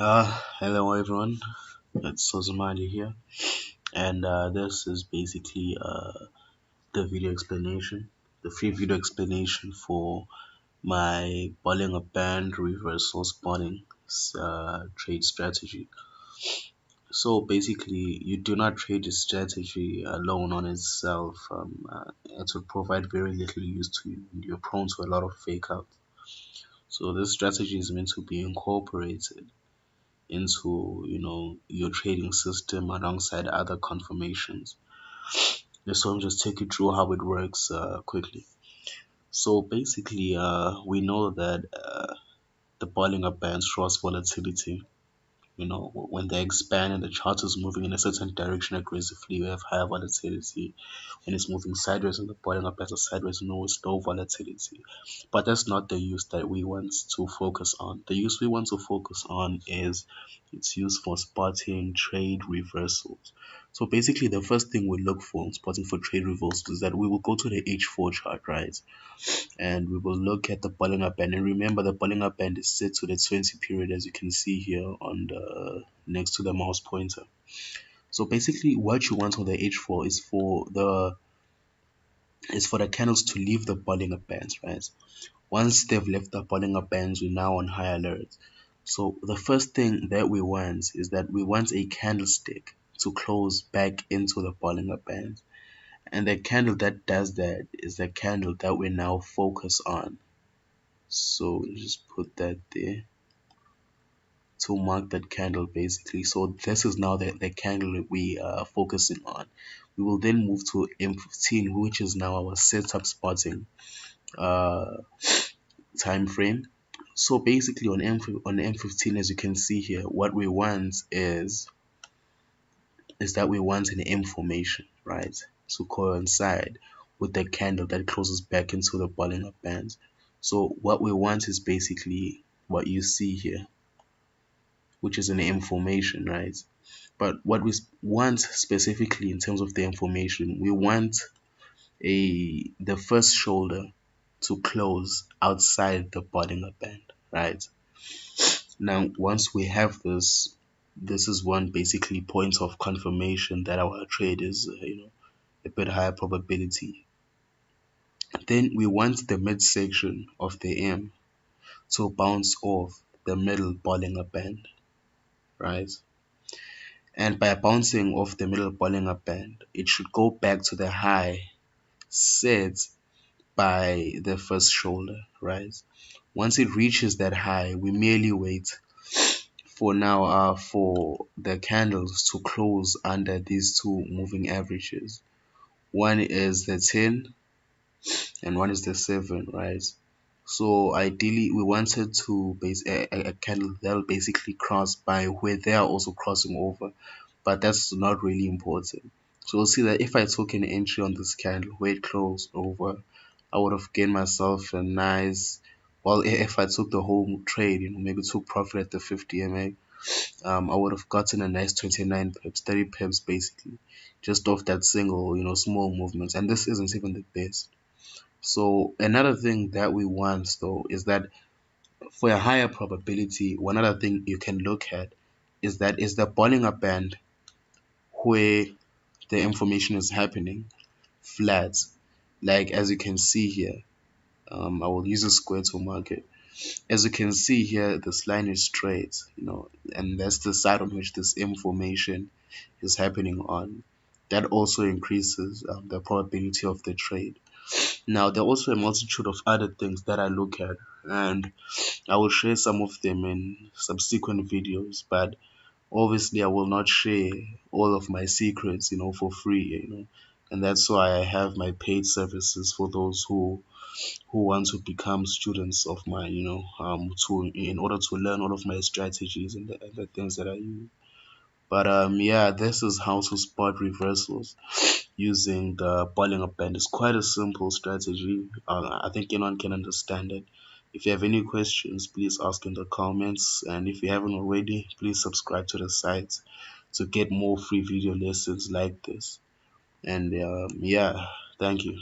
Hello everyone, it's Sozumani here, and this is basically the video explanation, the free video explanation for my Bollinger Band reversal spotting trade strategy. So basically, you do not trade this strategy alone on itself. It will provide very little use to you, and you're prone to a lot of fake outs. So this strategy is meant to be incorporated into your trading system alongside other confirmations. So I'll just take you through how it works quickly. So basically, we know that the Bollinger Bands cross volatility. When they expand and the chart is moving in a certain direction aggressively, you have higher volatility. When it's moving sideways and the Bollinger Bands are sideways, it's low volatility. But that's not the use that we want to focus on. The use we want to focus on is it's used for spotting trade reversals. So basically, the first thing we look for in spotting for trade reversals is that we will go to the H4 chart, right? And we will look at the Bollinger Band. And remember, the Bollinger Band is set to the 20 period, as you can see here on the next to the mouse pointer. So basically, what you want on the H4 is for the candles to leave the Bollinger Bands, right? Once they've left the Bollinger Bands, we're now on high alert. So the first thing that we want is that we want a candlestick to close back into the Bollinger Bands. And the candle that does that is the candle that we now focus on. So just put that there to mark that candle basically. So this is now the candle that we are focusing on. We will then move to M15, which is now our setup spotting time frame. So basically on M15, as you can see here, what we want is that we want an M formation, right, to coincide with the candle that closes back into the Bollinger Bands. So what we want is basically what you see here, which is an M formation, right? But what we want specifically in terms of the information, we want the first shoulder to close outside the Bollinger Band, right? Now, once we have this, this is one basically point of confirmation that our trade is, a bit higher probability. Then we want the midsection of the M to bounce off the middle Bollinger Band, right? And by bouncing off the middle Bollinger Band, it should go back to the high set by the first shoulder, right? Once it reaches that high, we merely wait for the candles to close under these two moving averages. One is the 10 and one is the 7, right? So ideally we wanted to base a candle that'll basically cross by where they are also crossing over, but that's not really important. So we'll see that if I took an entry on this candle where it closed over, I would have gained myself a nice, well, if I took the whole trade, maybe took profit at the 50 MA, I would have gotten a nice 29 pips, 30 pips basically, just off that single, small movement. And this isn't even the best. So another thing that we want though is that for a higher probability, one other thing you can look at is the Bollinger Band where the information is happening flat, like as you can see here. I will use a square to mark it. As you can see here, this line is straight, and that's the side on which this information is happening on. That also increases the probability of the trade. Now, there are also a multitude of other things that I look at, and I will share some of them in subsequent videos, but obviously I will not share all of my secrets, for free, and that's why I have my paid services for those who want to become students of mine, to in order to learn all of my strategies and the things that I use. But yeah, this is how to spot reversals using the Bollinger Band. It's quite a simple strategy. I think anyone can understand it. If you have any questions, please ask in the comments. And if you haven't already, please subscribe to the site to get more free video lessons like this. And yeah, thank you.